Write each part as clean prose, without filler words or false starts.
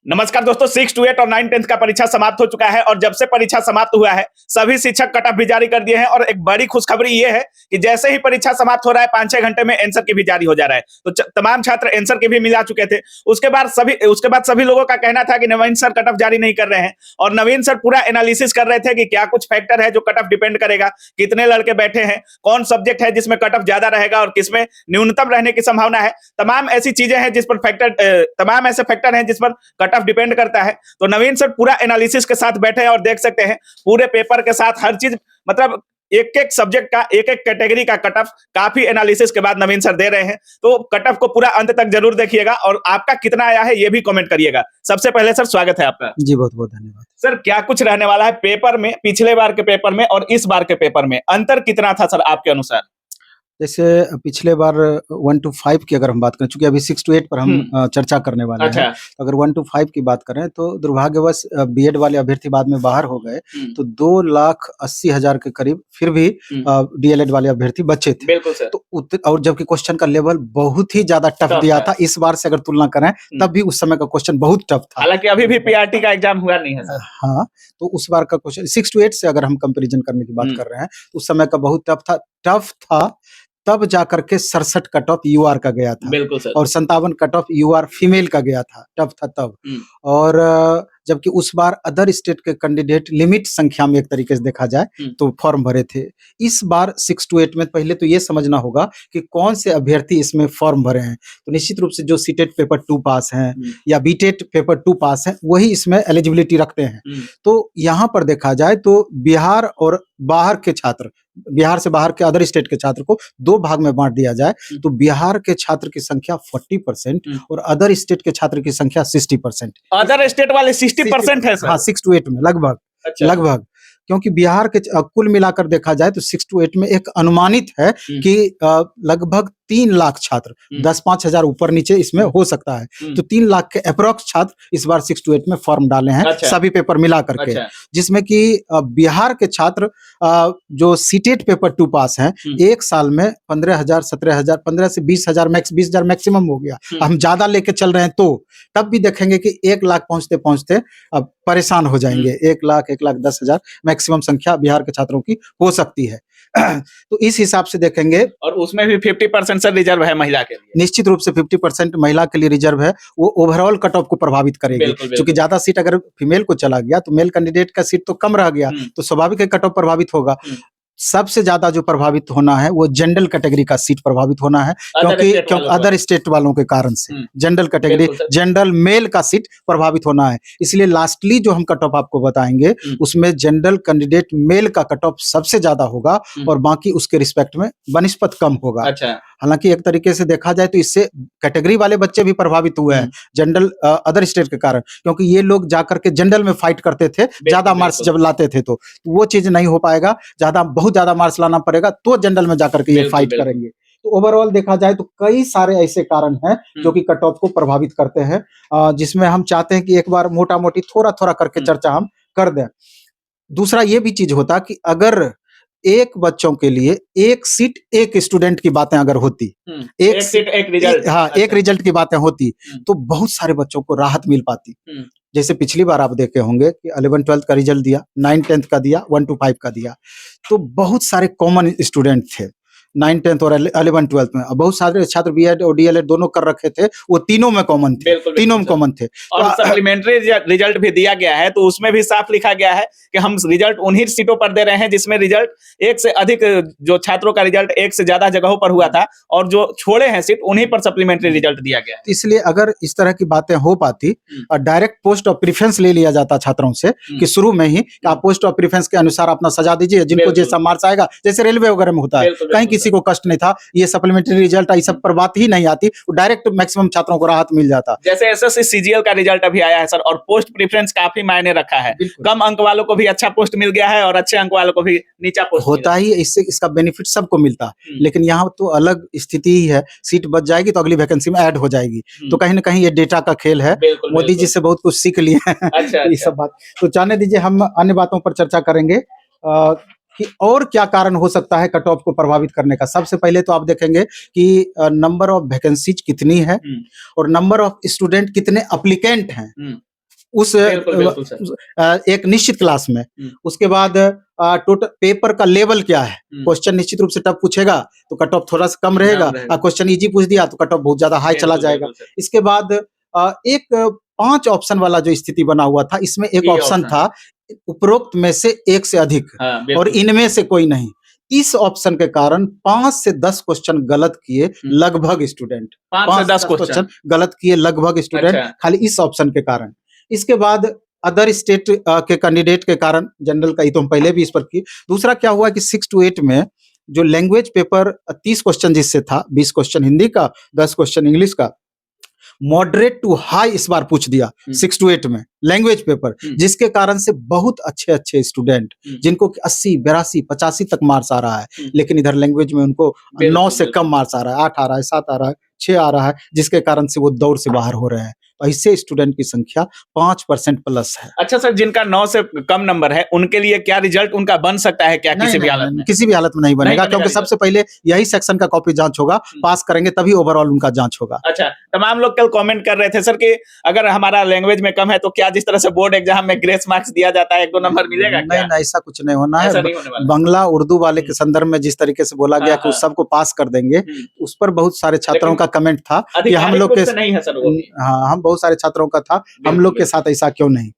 नमस्कार दोस्तों, 6 to 8 और 9 10th का परीक्षा समाप्त हो चुका है और जब से परीक्षा समाप्त हुआ है सभी शिक्षक कट ऑफ भी जारी कर दिए हैं। और एक बड़ी खुशखबरी ये है कि जैसे ही परीक्षा समाप्त हो रहा है 5-6 घंटे में आंसर की भी जारी हो जा रहा है। तो तमाम छात्र आंसर की भी मिला चुके थे। उसके बाद सभी लोगों का कहना था कि नवीन सर कट ऑफ जारी नहीं कर रहे हैं और नवीन सर पूरा एनालिसिस कर रहे थे कि क्या कुछ फैक्टर है जो कट ऑफ डिपेंड करेगा, कितने लड़के बैठे हैं, कौन सब्जेक्ट है जिसमें कट ऑफ ज्यादा रहेगा और किसमें न्यूनतम रहने की संभावना है। तमाम ऐसी चीजें हैं जिस पर तमाम ऐसे फैक्टर हैं जिस पर कट ऑफ डिपेंड करता है। तो नवीन सर पूरा एनालिसिस के साथ बैठे हैं और देख सकते हैं पूरे पेपर के साथ हर चीज, मतलब एक एक सब्जेक्ट का, एक एक कैटेगरी का कट ऑफ काफी एनालिसिस के बाद नवीन सर दे रहे हैं। तो कट ऑफ को पूरा अंत तक जरूर देखिएगा और आपका कितना आया है ये भी कमेंट करिएगा। सबसे पहले सर स्वागत है आपका। जी बहुत बहुत धन्यवाद। सर क्या कुछ रहने वाला है पेपर में, पिछले बार के पेपर में और इस बार के पेपर में अंतर कितना था सर आपके अनुसार? जैसे पिछले बार 1 to 5 की अगर हम बात करें, चूंकि अभी 6 to 8 पर हम चर्चा करने वाले हैं, तो अगर 1 to 5 की बात करें तो दुर्भाग्यवश बीएड वाले अभ्यर्थी बाद में बाहर हो गए, तो 2,80,000 के करीब फिर भी डीएलएड वाले अभ्यर्थी बचे थे। बिल्कुल सर। तो और जबकि क्वेश्चन का लेवल बहुत ही ज्यादा टफ दिया था, इस बार से अगर तुलना करें तब भी उस समय का क्वेश्चन बहुत टफ था। हालांकि अभी भी पीआरटी का एग्जाम हुआ नहीं है सर। हाँ, तो उस बार का क्वेश्चन 6 to 8 से अगर हम कंपेरिजन करने की बात कर रहे हैं तो उस समय का बहुत टफ था। तब जाकर के 67 कट ऑफ यूआर का गया था। बिल्कुल सर। और 57 कट ऑफ यूआर फीमेल का गया था, टफ था तब। और जबकि उस बार अदर स्टेट के कैंडिडेट लिमिट संख्या में एक तरीके से देखा जाए तो फॉर्म भरे थे। इस बार 6 to 8 में पहले तो ये समझना होगा कि कौन से अभ्यर्थी इसमें फॉर्म भरे हैं। तो निश्चित रूप से जो सीटेट पेपर 2 पास हैं या बीटेट पेपर 2 पास हैं वही इसमें एलिजिबिलिटी रखते हैं। तो यहाँ पर देखा जाए तो बिहार और बाहर के छात्र, बिहार से बाहर के अदर स्टेट के छात्र को 2 भाग में बांट दिया जाए तो बिहार के छात्र की संख्या 40% और अदर स्टेट के छात्र की संख्या 60%। अदर स्टेट वाले 60% है सर? हाँ, 6 to 8 में लगभग। अच्छा। लगभग, क्योंकि बिहार के कुल मिलाकर देखा जाए तो 6 to 8 में एक अनुमानित है कि लगभग 3 लाख छात्र, 10-5 हजार ऊपर नीचे इसमें हो सकता है। तो 3 लाख के अप्रोक्स छात्र इस बार 6 to 8 में फॉर्म डाले हैं। अच्छा। सभी पेपर मिला करके। अच्छा। जिसमें कि बिहार के छात्र जो सीटेट पेपर 2 पास हैं, एक साल में 15,000, 17,000, 15 से 20,000 20,000 मैक्सिमम हो गया। हम ज्यादा लेके चल रहे हैं तो तब भी देखेंगे कि 1 लाख पहुंचते पहुंचते अब परेशान हो जाएंगे। 1 लाख 1,10,000 मैक्सिमम संख्या बिहार के छात्रों की हो सकती है। तो इस हिसाब से देखेंगे, और उसमें भी 50% सर रिजर्व है महिला के लिए। निश्चित रूप से 50% महिला के लिए रिजर्व है। वो ओवरऑल कट ऑफ को प्रभावित करेगी, क्योंकि ज्यादा सीट अगर फीमेल को चला गया तो मेल कैंडिडेट का सीट तो कम रह गया, तो स्वाभाविक है कट ऑफ प्रभावित होगा। सबसे ज्यादा जो प्रभावित होना है वो जनरल कैटेगरी का सीट प्रभावित होना है, क्योंकि अदर स्टेट वालों के कारण से जनरल कैटेगरी, जनरल मेल का सीट प्रभावित होना है। इसलिए लास्टली जो हम कट ऑफ आपको बताएंगे उसमें जनरल कैंडिडेट मेल का कट ऑफ सबसे ज्यादा होगा और बाकी उसके रिस्पेक्ट में बनिस्पत कम होगा। अच्छा। हालांकि एक तरीके से देखा जाए तो इससे कैटेगरी वाले बच्चे भी प्रभावित हुए हैं जनरल अदर स्टेट के कारण, क्योंकि ये लोग जाकर के जनरल में फाइट करते थे, ज्यादा मार्क्स जब लाते थे तो वो चीज नहीं हो पाएगा। बहुत ज्यादा मार्क्स लाना पड़ेगा तो जनरल में जाकर के ये फाइट करेंगे। तो ओवरऑल देखा जाए तो कई सारे ऐसे कारण हैं जो कि कट ऑफ को प्रभावित करते हैं, जिसमें हम चाहते हैं कि एक बार मोटा मोटी थोड़ा थोड़ा करके चर्चा हम कर दें। दूसरा ये भी चीज होता कि अगर एक बच्चों के लिए एक सीट एक स्टूडेंट की बातें अगर होती, एक सीट एक रिजल्ट, हाँ एक रिजल्ट की बातें होती तो बहुत सारे बच्चों को राहत मिल पाती। जैसे पिछली बार आप देखे होंगे कि 11-12 का रिजल्ट दिया, 9-10 का दिया, 1 to 5 का दिया, तो बहुत सारे कॉमन स्टूडेंट थे 9-10 और 11-12 में। बहुत सारे छात्र बीएड और डीएलएड दोनों कर रखे थे, वो तीनों में कॉमन थे, तीनों में कॉमन थे। और सप्लीमेंट्री रिजल्ट भी दिया गया है, तो उसमें भी साफ लिखा गया है कि हम रिजल्ट उन्हीं सीटों पर दे रहे हैं जिसमें रिजल्ट एक से अधिक, जो छात्रों का रिजल्ट एक से ज्यादा जगहों पर हुआ था और जो छोड़े हैं सीट उन्हीं पर सप्लीमेंट्री रिजल्ट दिया गया है। इसलिए अगर इस तरह की बातें हो पाती और डायरेक्ट पोस्ट ऑफ प्रेफरेंस ले लिया जाता छात्रों से कि शुरू में ही आप पोस्ट ऑफ प्रेफरेंस के अनुसार अपना सजा दीजिए, जिनको जैसा मार्क्स आएगा, जैसे रेलवे वगैरह में होता है, कहीं किसी को कष्ट नहीं था, ये सप्लीमेंट्री रिजल्ट आई सब पर बात ही नहीं आती, डायरेक्ट मैक्सिमम छात्रों को राहत मिल जाता। जैसे एसएससी सीजीएल का रिजल्ट अभी आया है सर, और पोस्ट प्रेफरेंस काफी मायने रखा है। कम अंक वालों को भी अच्छा पोस्ट मिल गया है और अच्छे अंक वालों को भी नीचा पोस्ट होता ही, इससे इसका बेनिफिट सबको मिलता। लेकिन यहाँ तो अलग स्थिति ही है, सीट बच जाएगी तो अगली वैकेंसी में ऐड हो जाएगी। तो कहीं ना कहीं ये डेटा का खेल है। मोदी जी से बहुत कुछ सीख लिए हैं। अच्छा, ये सब बात तो जाने दीजिए, हम अन्य बातों पर चर्चा करेंगे कि और क्या कारण हो सकता है कट ऑफ को प्रभावित करने का। सबसे पहले तो आप देखेंगे कि नंबर ऑफ वैकेंसीज कितनी है और नंबर ऑफ स्टूडेंट कितने एप्लीकेंट हैं। उस बिल्कुल सर। एक निश्चित क्लास में। उसके बाद टोटल पेपर का लेवल क्या है, क्वेश्चन निश्चित रूप से टफ पूछेगा तो कट ऑफ थोड़ा सा कम रहेगा, क्वेश्चन इजी पूछ दिया तो कट ऑफ बहुत ज्यादा हाई चला जाएगा। इसके बाद एक 5 ऑप्शन वाला जो स्थिति बना हुआ था, इसमें एक ऑप्शन था उपरोक्त में से एक से अधिक और इनमें से कोई नहीं। इस ऑप्शन के कारण 5 से 10 क्वेश्चन गलत किए लगभग स्टूडेंट, 5 से 10 क्वेश्चन गलत किए लगभग स्टूडेंट, खाली इस ऑप्शन के कारण। इसके बाद अदर स्टेट के कैंडिडेट के कारण, जनरल का ही तो हम पहले भी इस पर किए। दूसरा क्या हुआ कि 6 to 8 में जो लैंग्वेज पेपर 30 क्वेश्चन जिससे था, 20 क्वेश्चन हिंदी का, 10 क्वेश्चन इंग्लिश का, मॉडरेट टू हाई इस बार पूछ दिया 6 to 8 में लैंग्वेज पेपर, जिसके कारण से बहुत अच्छे स्टूडेंट जिनको 80, 82, 85 तक मार्क्स आ रहा है, लेकिन इधर लैंग्वेज में उनको 9 से कम मार्क्स आ रहा है, 8 आ रहा है, 7 आ रहा है, 6 आ रहा है, जिसके कारण से वो दौड़ से बाहर हो रहे हैं। ऐसे स्टूडेंट की संख्या 5% प्लस है। अच्छा सर, जिनका 9 से कम नंबर है उनके लिए क्या रिजल्ट उनका बन सकता है क्या? किसी भी हालत में? किसी भी हालत में नहीं बनेगा, क्योंकि सबसे पहले यही सेक्शन का कॉपी जांच होगा, पास करेंगे तभी ओवरऑल उनका जांच होगा। अच्छा, तमाम लोग कल कमेंट कर रहे थे सर कि अगर हमारा लैंग्वेज में कम है तो क्या जिस तरह से बोर्ड एग्जाम में ग्रेस मार्क्स दिया जाता है 1-2 नंबर मिलेगा क्या? नहीं, ऐसा कुछ नहीं होना है। बांग्ला उर्दू वाले के संदर्भ में जिस तरीके से बोला गया कि उस सबको पास कर देंगे, उस पर बहुत सारे छात्रों का कमेंट था कि हम लोग के नहीं है सर वो। हाँ, हम बहुत सारे छात्रों का था, हम लोग के साथ ऐसा क्यों नहीं।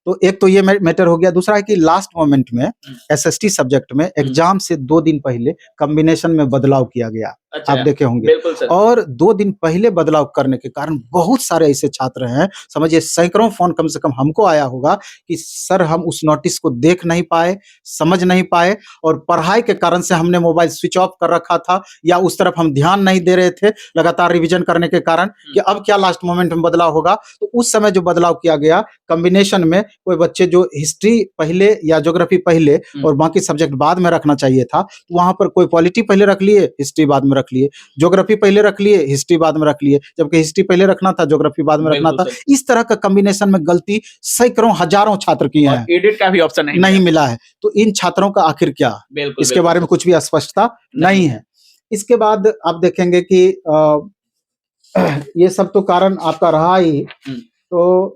तो एक तो ये मैटर हो गया। दूसरा है कि लास्ट मोमेंट में एसएसटी सब्जेक्ट में एग्जाम से 2 दिन पहले कॉम्बिनेशन में बदलाव किया गया। अच्छा, आप देखे होंगे। और 2 दिन पहले बदलाव करने के कारण बहुत सारे ऐसे छात्र हैं, समझिए सैकड़ों फोन कम से कम हमको आया होगा कि सर हम उस नोटिस को देख नहीं पाए, समझ नहीं पाए, और पढ़ाई के कारण से हमने मोबाइल स्विच ऑफ कर रखा था या उस तरफ हम ध्यान नहीं दे रहे थे लगातार रिवीजन करने के कारण कि अब क्या लास्ट मोमेंट में बदलाव होगा। तो उस समय जो बदलाव किया गया कॉम्बिनेशन में, कोई बच्चे जो हिस्ट्री पहले या ज्योग्राफी पहले और बाकी सब्जेक्ट बाद में रखना चाहिए था, वहां पर कोई पॉलिटी पहले रख लिए, हिस्ट्री बाद में रख लिए, ज्योग्राफी पहले रख लिए, हिस्ट्री बाद में रख लिए, जबकि हिस्ट्री पहले रखना था, ज्योग्राफी बाद में रखना था। इस तरह का कॉम्बिनेशन में गलती सैकड़ों हजारों छात्र किए हैं, एडिट का भी ऑप्शन नहीं मिला है। तो इन छात्रों का आखिर क्या, इसके बारे में कुछ भी स्पष्टता नहीं है। इसके बाद आप देखेंगे कि ये सब तो कारण आपका रहा ही, तो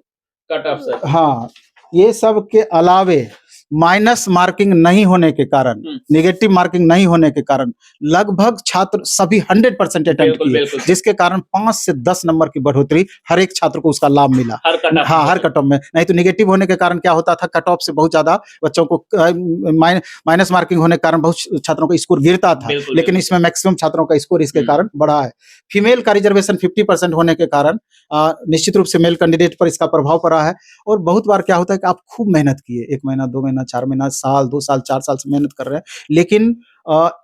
कट ऑफ सर। हाँ, ये सब के अलावे माइनस मार्किंग नहीं होने के कारण, नेगेटिव मार्किंग नहीं होने के कारण लगभग छात्र सभी 100% अटेम्प्ट किए, जिसके कारण 5 से 10 नंबर की बढ़ोतरी हर एक छात्र को उसका लाभ मिला। हर कट ऑफ में। नहीं तो नेगेटिव होने के कारण क्या होता था, कट ऑफ से बहुत ज्यादा बच्चों को माइनस मार्किंग होने के कारण बहुत छात्रों का स्कोर गिरता था, लेकिन इसमें मैक्सिमम छात्रों का स्कोर इसके कारण बढ़ा है। फीमेल का रिजर्वेशन 50% होने के कारण निश्चित रूप से मेल कैंडिडेट पर इसका प्रभाव पड़ा है। और बहुत बार क्या होता है कि आप खूब मेहनत किए, 1 महीना, 2 महीना, 4 महीना, साल, 2 साल, 4 साल से मेहनत कर रहे हैं, लेकिन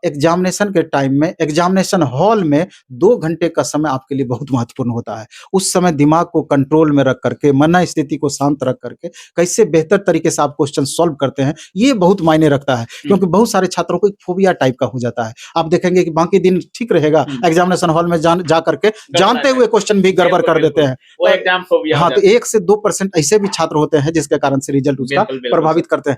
एग्जामिनेशन के टाइम में, एग्जामिनेशन हॉल में 2 घंटे का समय आपके लिए बहुत महत्वपूर्ण होता है। उस समय दिमाग को कंट्रोल में रख करके, मन स्थिति को शांत रख करके कैसे बेहतर तरीके से आप क्वेश्चन सॉल्व करते हैं, ये बहुत मायने रखता है। क्योंकि बहुत सारे छात्रों को एक फोबिया टाइप का हो जाता है। आप देखेंगे कि बाकी दिन ठीक रहेगा, एग्जामिनेशन हॉल में जा करके जानते हुए क्वेश्चन भी गड़बड़ कर देते हैं। हाँ, तो 1 से 2% ऐसे भी छात्र होते हैं जिसके कारण से रिजल्ट उसका प्रभावित करते हैं।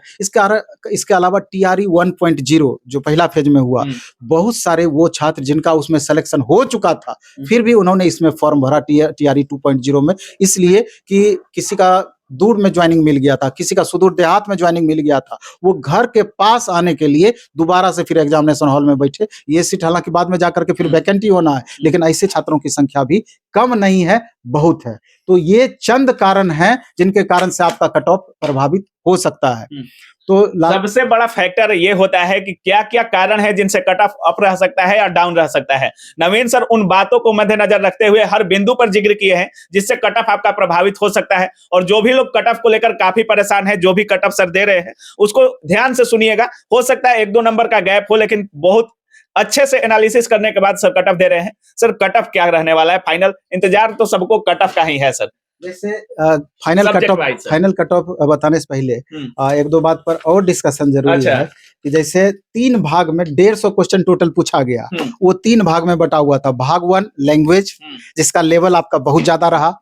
इसके अलावा TRE 1.0 जो पहला फेज में हुआ, बहुत सारे वो छात्र जिनका उसमें सिलेक्शन हो चुका था, फिर भी उन्होंने इसमें फॉर्म भरा TRE 2.0 में, इसलिए कि किसी का दूर में ज्वाइनिंग मिल गया था, किसी का सुदूर देहात में ज्वाइनिंग मिल गया था, वो घर के पास आने के लिए दोबारा से फिर एग्जामिनेशन हॉल में बैठे। ये सीट हालांकि बाद में जाकर के फिर वैकेंटी होना है, लेकिन ऐसे छात्रों की संख्या भी कम नहीं है, बहुत है। तो ये चंद कारण हैं जिनके कारण से आपका कट ऑफ प्रभावित हो सकता है। तो सबसे बड़ा फैक्टर ये होता है कि क्या क्या कारण है जिनसे कट ऑफ अप रह सकता है या डाउन रह सकता है। नवीन सर उन बातों को मद्देनजर रखते हुए हर बिंदु पर जिक्र किए हैं जिससे कट ऑफ आपका प्रभावित हो सकता है। और जो भी लोग कट ऑफ को लेकर काफी परेशान है, जो भी कट ऑफ सर दे रहे हैं, उसको ध्यान से सुनिएगा। हो सकता है 1-2 नंबर का गैप हो, लेकिन बहुत अच्छे से एनालिसिस करने के बाद सर कट ऑफ दे रहे हैं। सर कट ऑफ क्या रहने वाला है फाइनल? इंतजार तो सबको कट ऑफ का ही है सर। जैसे फाइनल कट ऑफ बताने से पहले 1-2 बात पर और डिस्कशन जरूरी है कि जैसे 3 भाग में 150 क्वेश्चन टोटल पूछा गया, वो 3 भाग में बटा हुआ था। भाग 1 लैंग्वेज, जिसका लेवल आपका बहुत ज्यादा रहा,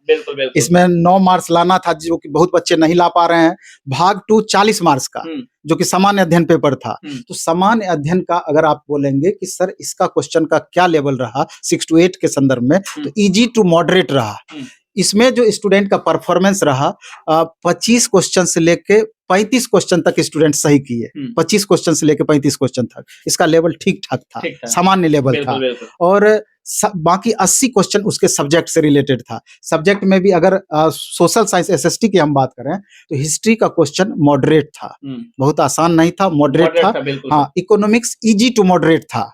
इसमें 9 मार्क्स लाना था, जो कि बहुत बच्चे नहीं ला पा रहे हैं। भाग 2 40 मार्क्स का, जो कि सामान्य अध्ययन पेपर था। तो सामान्य अध्ययन का अगर आप बोलेंगे कि सर इसका क्वेश्चन का क्या लेवल रहा 6 to 8 के संदर्भ में, तो इजी टू मॉडरेट रहा। इसमें जो स्टूडेंट का परफॉर्मेंस रहा 25 क्वेश्चन से लेके 35 क्वेश्चन तक स्टूडेंट सही किए। 25 क्वेश्चन से लेके 35 क्वेश्चन तक इसका लेवल ठीक ठाक था, सामान्य लेवल था। और बाकी 80 क्वेश्चन उसके सब्जेक्ट से रिलेटेड था। सब्जेक्ट में भी अगर सोशल साइंस एसएसटी की हम बात करें तो हिस्ट्री का क्वेश्चन मॉडरेट था, बहुत आसान नहीं था, मॉडरेट था। हाँ, इकोनॉमिक्स इजी टू मॉडरेट था,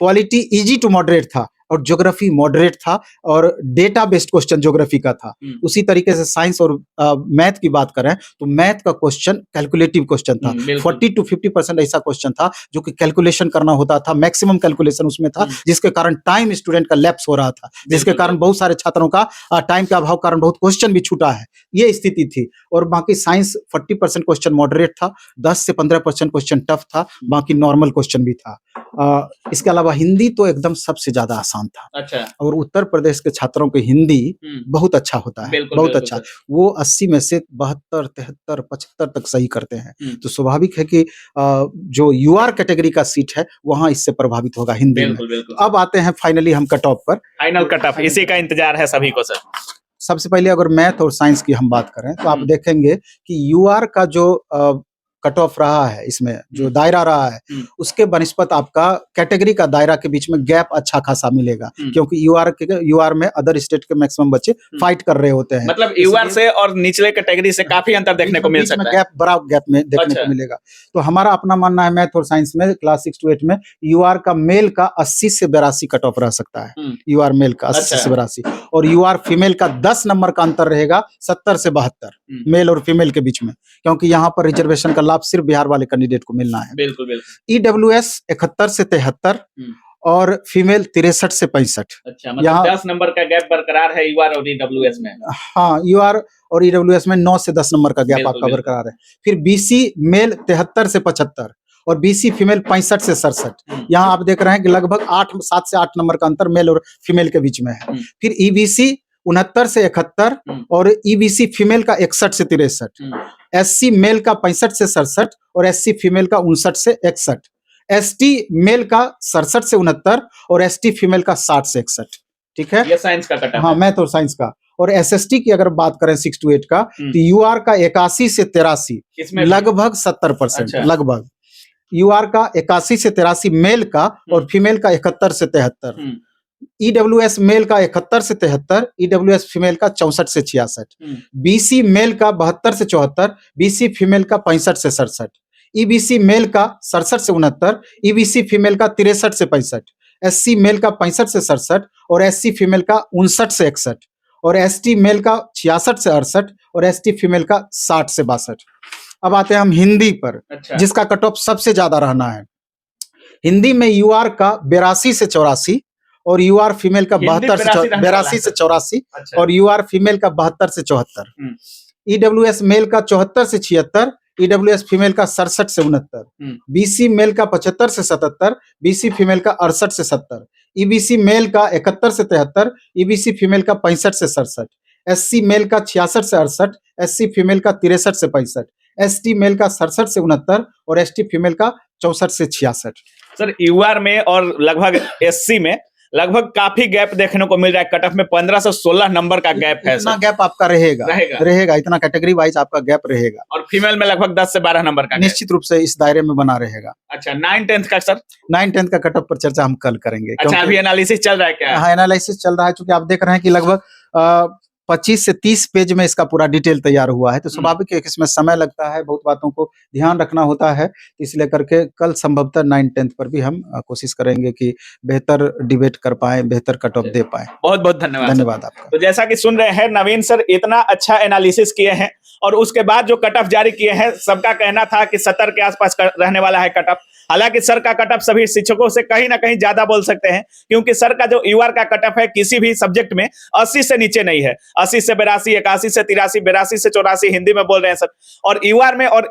पॉलिटी इजी टू मॉडरेट था, और ज्योग्राफी मॉडरेट था, और डेटा बेस्ड क्वेश्चन ज्योग्राफी का था। उसी तरीके से साइंस और मैथ की बात करें तो मैथ का क्वेश्चन कैलकुलेटिव क्वेश्चन था। 40 to 50% ऐसा क्वेश्चन था जो कि कैलकुलेशन करना होता था, मैक्सिमम कैलकुलेशन उसमें था, जिसके कारण टाइम स्टूडेंट का लैप्स हो रहा था, जिसके कारण बहुत सारे छात्रों का टाइम के अभाव कारण बहुत क्वेश्चन भी छूटा है, ये स्थिति थी। और बाकी साइंस 40% क्वेश्चन मॉडरेट था, 10 से 15% क्वेश्चन टफ था, बाकी नॉर्मल क्वेश्चन भी था। इसके अलावा हिंदी तो एकदम सबसे ज्यादा आसान था। अच्छा। और उत्तर प्रदेश के छात्रों की हिंदी बहुत अच्छा होता है, बहुत अच्छा। वो 80 में से 72, 73, 75 तक सही करते हैं। तो स्वाभाविक है कि जो यूआर कैटेगरी का सीट है वहां इससे प्रभावित होगा हिंदी में। तो अब आते हैं फाइनली हम कट ऑफ पर। फाइनल कट ऑफ इसी का इंतजार है सभी को सर। सबसे पहले अगर मैथ और साइंस की हम बात करें तो आप देखेंगे कि यूआर का जो कट ऑफ रहा है, इसमें जो दायरा रहा है, उसके बनिस्पत आपका कैटेगरी का दायरा के बीच में गैप अच्छा खासा मिलेगा, क्योंकि यूआर में अदर स्टेट के मैक्सिमम बच्चे फाइट कर रहे होते हैं। मतलब यूआर से और निचले कैटेगरी से काफी अंतर देखने को मिल सकता है, गैप, बड़ा गैप में देखने को मिलेगा। तो हमारा अपना मानना है मैथ और साइंस में क्लास 6 to 8 में यूआर का मेल का 80 से 82 कट ऑफ रह सकता है। यूआर मेल का 80 से 82, और यूआर फीमेल का 10 नंबर का अंतर रहेगा 70 से 72 मेल और फीमेल के बीच में, क्योंकि यहाँ पर रिजर्वेशन का लाभ सिर्फ बिहार वाले कैंडिडेट को मिलना है। बिल्कुल बिल्कुल। ईडब्ल्यूएस 71 से 73 और फीमेल 63 से 65। अच्छा, मतलब 10 नंबर का गैप बरकरार है यूआर और ईडब्ल्यूएस में। हाँ, यूआर और ईडब्ल्यूएस में 9 से 10 नंबर का गैप आपका बरकरार है। फिर बीसी मेल 73 से 75 और बीसी फीमेल 65 से 67। यहाँ आप देख रहे हैं कि लगभग 7 से 8 नंबर का अंतर मेल और फीमेल के बीच में है। फिर ईबीसी 69 से 71 और ईबीसी फीमेल का 61 से 63। एससी मेल का 65 से 67 और एससी फीमेल का 59 से 61। एसटी मेल का 67 से 69 और एसटी फीमेल का 60 से 61। ठीक है, ये साइंस का कट ऑफ। हाँ, मैथ और साइंस का। और एसएसटी की अगर बात करें 6 to 8 का, तो यूआर का 81 से 83, लगभग 70%। लगभग यूआर का 81 से 83 मेल का, और फीमेल का 71 से 73। ईडब्ल्यूएस मेल का 71 से 73, ईडब्ल्यूएस फीमेल का 64 से 66। बीसी मेल का 72 से 74, बीसी फीमेल का 65 से 67। ईबीसी मेल का 67 से 69, ईबीसी फीमेल का 63 से 65। एससी मेल का 65 से 67 और एससी फीमेल का 59 से 61। और एसटी मेल का 66 से 68 और एसटी फीमेल का 60 से 62। अब आते हैं हम हिंदी पर। अच्छा। जिसका कट ऑफ सबसे ज्यादा रहना है। हिंदी में यूआर का 82 से 84 और यूआर फीमेल का 82 से 84। अच्छा। और यूआर फीमेल का 72 से 74। ईडब्ल्यूएस मेल का 74 से 76, ईडब्ल्यूएस फीमेल का 67 से 69। बीसी मेल का 75 से 77, बीसी फीमेल का 68 से 70। ईबीसी मेल का 71 से 73, ईबीसी फीमेल का 65 से 67। एससी मेल का 66 से 68, एससी फीमेल का 63 से 65। एसटी मेल का 67 से 69 और एसटी फीमेल का 64 से 66। सर, यूआर में और लगभग एससी में लगभग काफी गैप देखने को मिल रहा है। कट ऑफ में 15 से 16 नंबर का गैप है। इतना गैप आपका रहेगा, इतना कैटेगरी वाइज आपका गैप रहेगा। और फीमेल में लगभग 10 से 12 नंबर का निश्चित रूप से इस दायरे में बना रहेगा। अच्छा, 9-10 का सर? 9-10 का कट ऑफ पर चर्चा हम कल करेंगे। अच्छा, अभी एनालिसिस चल रहा है क्या? हाँ, एनालिसिस चल रहा है, क्योंकि आप देख रहे हैं कि लगभग 25 से 30 पेज में इसका पूरा डिटेल तैयार हुआ है। तो स्वाभाविक है कि इसमें समय लगता है, बहुत बातों को ध्यान रखना होता है, इसलिए करके कल संभवतः 9-10 पर भी हम कोशिश करेंगे कि बेहतर डिबेट कर पाए, बेहतर कट ऑफ दे पाए। बहुत बहुत धन्यवाद आपका। तो जैसा कि सुन रहे हैं, नवीन सर इतना अच्छा एनालिसिस किए हैं और उसके बाद जो कट ऑफ जारी किए हैं, सबका कहना था कि 70 के आसपास रहने वाला है कट ऑफ। हालांकि सर का कट ऑफ सभी शिक्षकों से कहीं ना कहीं ज्यादा बोल सकते हैं, क्योंकि सर का जो यूआर का कट ऑफ है किसी भी सब्जेक्ट में 80 से नीचे नहीं है। 80 से 82, 81 से 83, 82 से 84 हिंदी में बोल रहे हैं सर। और यूआर में और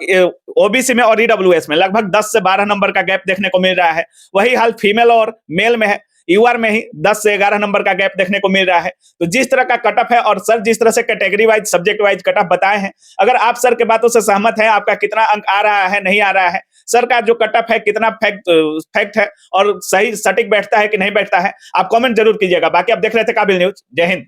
ओबीसी में और ईडब्ल्यूएस में लगभग 10 से 12 नंबर का गैप देखने को मिल रहा है। वही हाल फीमेल और मेल में है। यूआर में ही 10 से 11 नंबर का गैप देखने को मिल रहा है। तो जिस तरह का कट ऑफ है और सर जिस तरह से category wise, subject wise cut off बताए हैं, अगर आप सर के बातों से सहमत हैं, आपका कितना अंक आ रहा है, नहीं आ रहा है, सर का जो कट ऑफ है कितना फैक्ट है और सही सटीक बैठता है कि नहीं बैठता है, आप कमेंट जरूर कीजिएगा। बाकी आप देख रहे थे काबिल न्यूज। जय हिंद।